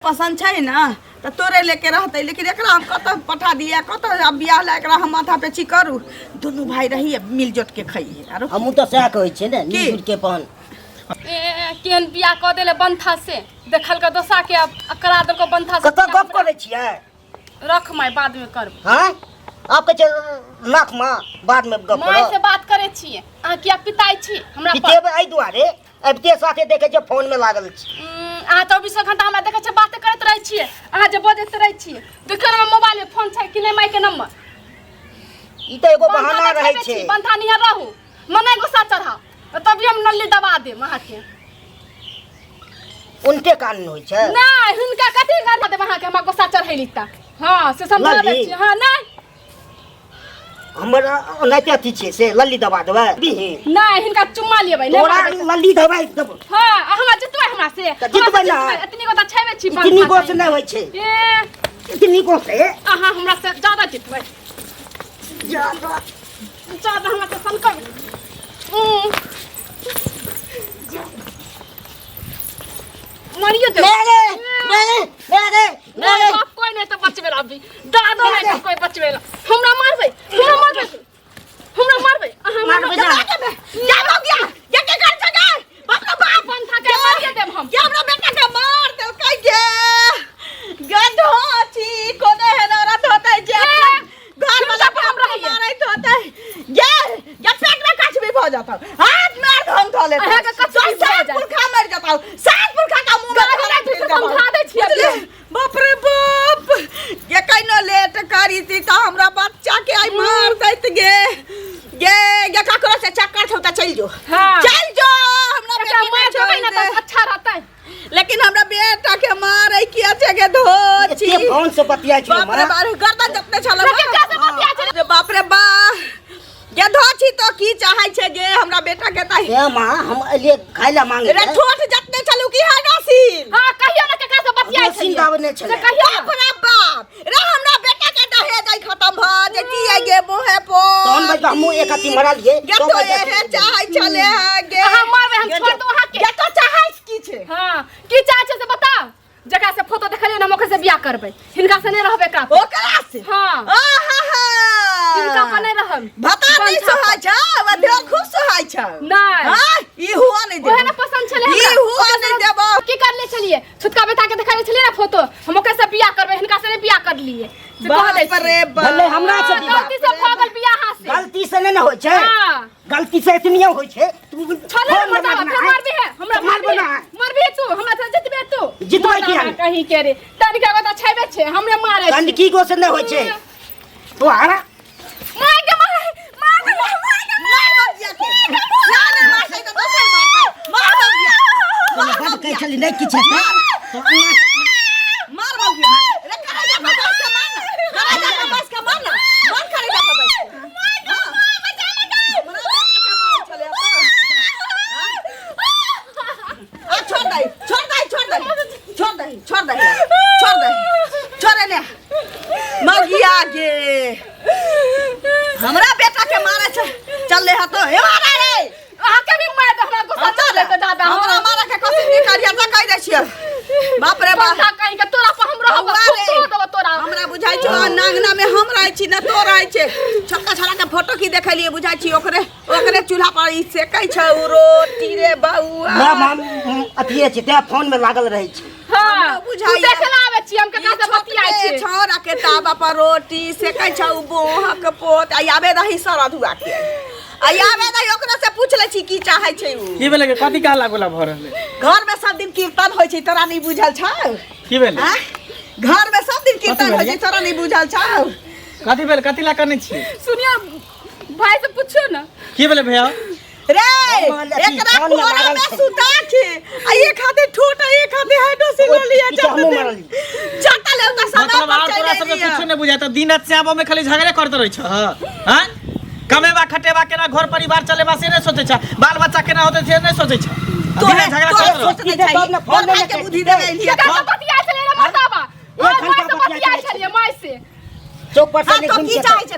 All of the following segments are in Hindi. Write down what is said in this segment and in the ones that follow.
पसंद है ना तो तोरे लेके रहते, लेकिन एक हम कत पठा दिया कत अब बियाह ला एकरा हम माथा पे ची करू। दोनों भाई रही मिलजुट के खाइए। आरो हम तो सह कहै छै ने मिलजुट के पहन केहन बियाह क देले बंथा से देखल के दोसा के करा देल को बंथा से कत गप करै छियै। रख माय बाद में करब। हां आप के लाख मां बाद में गप माय से बात करे छियै आ किया पिताई छी हमरा पर पितेब एई दुआरे अबते साथे देखे छै फोन में लागल छी। आ 24 घंटा हमरा देखे छै बात करत रहै छियै आ जे बजैत रहै छियै देखल में मोबाइल में फोन छै कि नै माय के नंबर ई त एगो बहाना रहै छै। बंथा निया रहू मने गुस्सा चढ़ा तभी हम नल्ली दबा देम अहाँ के। उनके कान होय छै नै हुनका कथि कर देब अहाँ के हमरा गुस्सा चढ़ैली त। हां से समझाबै छी। हां नै हमरा ओनाते अथी छै से लल्ली दबा देबै नै हिनका चुम्मा लेबै नै तोरा लल्ली दबाइ देब। हां अहाँ जितबै हमरा से जितबै ना इतनी को त छैबे छी इतनी को से नै होय छै इतनी को से अहाँ हमरा से ज्यादा जितबै ज्यादा हमरा से संकट मारिए दे मेरे बाप कोई नहीं तो बचबे अभी दादो नहीं तो कोई बचबे हमरा मारबै अहाँ मारबै क्या हो गया ये के कर सके बाप रे बाप बंधा के मारिए देब हम क्या हमरा बेटा के मार देल कह गे गधो छी कोने है ना रात होता है जे घर वाला पे हमरा मारै तो होता है ये पेट में कच भी हो जाता हाथ मार हम धो लेते अहाँ के कच भी हो जाए पुरखा मर जाता सात पुरखा का मुंह में समझा दे छियै बाप रे बाप ये कइनो लेट करी थी तो हमरा बच्चा के आई मार दैत गे ये काकरो से चक्कर छौता चल जो चल जो हमरा बेटा मार देबै ना तो अच्छा रहतै लेकिन हमरा बेटा के मारै किया छै गे धोची एते फोन से बतिया छी बाप रे बाप गर्दन जतने छल लेकिन कैसे बतिया छै बाप रे बाप गे धोची तो की चाहै छै गे हमरा बेटा के ताई ए मां हम एलिए खाइला मांगे रे ठोठ जतने छलु की है नसीन हां कहियो ना के कैसे बतिया छै नसीन दावने छले कहियो बाप रे बाप रे हमरा बेटा के दहेज आई खत्म भ जेती है गे मोहे पो तोन भाई हमू एक अति मरा लिए गे तो एहे चाहै छले है गे अहाँ मारबै हम छोड़ दो अहाँ के गे तो चाहै की छै हां की चाहै छै से बता जकरा से फोटो देखलिए ना हम ओकरा से बियाह करबै हिनका से नै रहबे का ओकरा से हां आहा हिनका पर नै रहब बता नहीं सोहाय छ वधो खुश सोहाय छ नहीं हां ई हुआ नहीं दे ओहे ना पसंद छले ई हुआ नहीं देबो की करले छलिए छुटका बेटा के देखले छलिए ना फोटो हम ओकरा से बियाह करबै हिनका से नै बियाह कर लिए से कह दे बाप रे बाप भले हमरा से गलती से भगल बियाह से गलती से नै होय छै हां गलती से इतनी होय छै तू छले मरदा फिर मारबी है हमरा मारबो ना मारबी तू हमरा से जितबे तू जितबै की हम कहीं के रे तनिका को त छैबे छै हमरे मारे गंड की गो से नै होय छै तो आरा मार के मार दिया के ना मार सही तो दोसर मारता मार दिया बड़ कह चली नै की छै तो मार दिया रे करे जा बस के मारना मन करे जा बस बचा लगा मरा बेटा के मार चले आ छोड़ दे मगिया गे हमरा बेटा के मारे छ चल ले हतो हे मारा रे आ के भी मार दे हमरा गुस्सा चढ़े त दादा हमरा मारा के कथि नहीं करिया त कह दे छियै बाप रे बाप कहीं के तोरा पर हम रहब तो तोरा हमरा बुझाई छ नांगना में हम रहै छी न तो रहै छै छोटका छोरा के फोटो की देखलिए बुझाई छी ओकरे चूल्हा पर ई सेकै छ रोटी रे बउआ हम अथिए छै ते फोन में लागल रहै छै हां बुझाई देखला आवे छी हम के का से बतियाई छी छोरा के तावा पर रोटी सेकै छ बोहक पोत आबे रही सरधुआ के आबे रही ओकरा से पूछ ले छी की चाहै छै उ की भेले कथि कहला बोला भ रहले घर में सब दिन कीर्तन होय छै तोरा नहीं बुझल छ की भेले घर में सब दिन कीर्तन होय छै तोरा नहीं बुझल छ कथि भेले कथि ला करने छी सुनिया भाई से पूछो ना की भेले भैया रे एकरा कोरा में सुता छै आ एक हाथे ठोट एक हाथे हेडो से ले लिया चटा ले ओकर समय मतलब पर तोरा सब कुछ नहीं बुझाता दिन रात से आबो में खाली झगड़े करत रहै छ हां कमेबा खटेबा केना घर परिवार चलेबा से नहीं सोचै छ बाल बच्चा केना होते से नहीं सोचै छ दिन झगड़ा करत सोचने चाहिए फोन के बुद्धि दे लिया का बतियाई छले रे बतावा एक घंटा बतियाई छले माय से चौक पर से तो की चाहै छ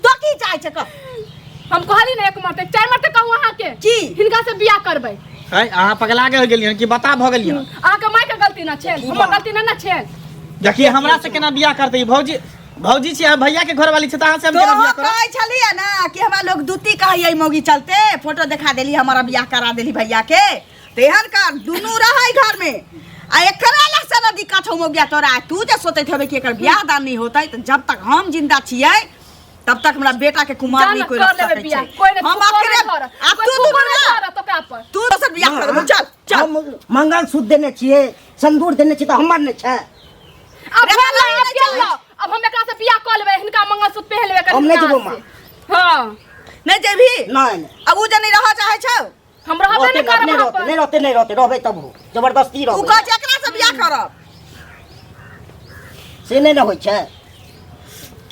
तो की चाहै छ हम कहली ना एक मरते चार मरते कहूं अहाँ के की हिनका से बियाह करबै अहाँ पगला के हो गेलियन कि बता भ गेलियन अहाँ के माय के गलती ना ना छे हमर गलती ना छे देखिए हमरा से केना बियाह करते भौजी भौजी छी भैया के घर वाली छै त अहाँ से हम तो केना बियाह करब कहै छलिए ना कि हमरा लोग दूती कहिए मौगी चलते फोटो दिखा देली हमारा बियाह करा देली भैया के तेहन का दुनू रहै घर में आ एकरा लग से न दिक्कत हो मौगिया तोरा तू जे सोचैत होबे कि एकर बियाह दान नहीं होतै त जब तक हम जिंदा छियै तब तक हमरा बेटा के कुमार नहीं कोई रख सकै छै हम आखिर आ तू तो का पर तू दोसर बियाह कर चल चल हम मंगलसूत्र देने छियै सिंदूर देने छियै त हमर नहीं छै अब अब हम एकरा से बियाह क लेबै हिनका मंगलसूत्र पहन लेबै हम नहीं जेबो मां हां नहीं जेबी नहीं अब उ जे नहीं रह चाहे छौ हम रहबे नहीं करब नहीं रहते रहबे तब जबरदस्ती तू रहबे कह जे एकरा से बियाह करब से नहीं न होय छै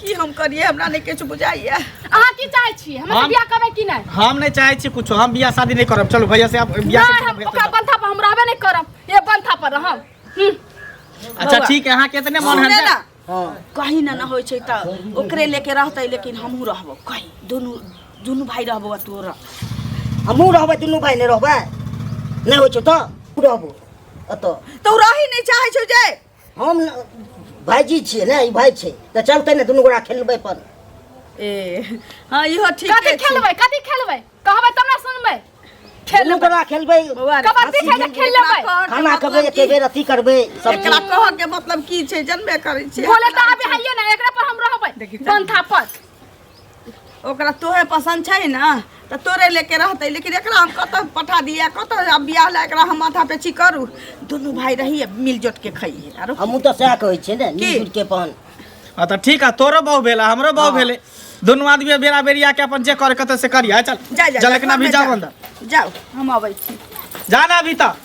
की हम करिए हमरा नहीं किछ बुझाइए अहाँ की चाहै छी हम से बियाह करबै कि नहीं हम नहीं चाहे छी कुछ हम बियाह शादी नहीं करब चलो भैया से आप बियाह नहीं हम ओकरा बंथा पर हम रहबे नहीं करब ये बंथा पर रहब अच्छा ठीक है अहाँ कितने मन सुने है ना हां कहीं ना होय छै त ओकरे लेके रहतै लेकिन हमहू रहबो कहीं दुनू भाई रहबो तू रह हमहू रहबै दुनू भाई नहीं रहबै नहीं होय छै त रहबो अत तो रही नहीं चाहे छौ जे हम भाईजी छियै ने ई भाई छै त चलते ने दुनू गोरा खेलबै पर ए हां इहो ठीक कथि खेलबै कहबै तब ना सुनबै दुनू गोरा खेलबै कबड्डी खेल लेबै खाना खेबै एके बेर अथी करबै सब एकरा कह के मतलब की छै जनबे करै छै बोले त आबे हइए ना एकरा पर हम रहबै बंथा पर ओकरा तोहे पसंद छै ना त तोरे लेके रहतै लेकिन एकरा हम कत पठा दिया कत अब बियाह ला एकरा हम माथा पे ची करू दुनू भाई रहिए मिलजुट के खइए आरो हमहू त सएह कहै छियै ने की? मिलजुल के अपन हां त ठीक है तोरो बहु भेला हमरो बहु भेले दोनों आदमी बेरा बेरिया के अपन जे करे कत से करिया चल जा जलकना भी जाओ अंदर जाओ हम आबै छी जाना अभी तक